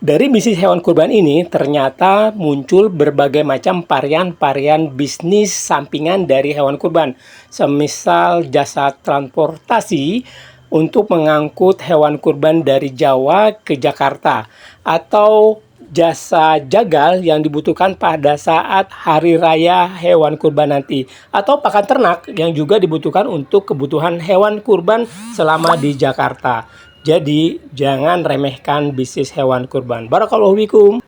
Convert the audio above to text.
Dari bisnis hewan kurban ini ternyata muncul berbagai macam varian-varian bisnis sampingan dari hewan kurban. Semisal jasa transportasi untuk mengangkut hewan kurban dari Jawa ke Jakarta, atau jasa jagal yang dibutuhkan pada saat hari raya hewan kurban nanti, atau pakan ternak yang juga dibutuhkan untuk kebutuhan hewan kurban selama di Jakarta. Jadi, jangan remehkan bisnis hewan kurban. Barakallahu fikum.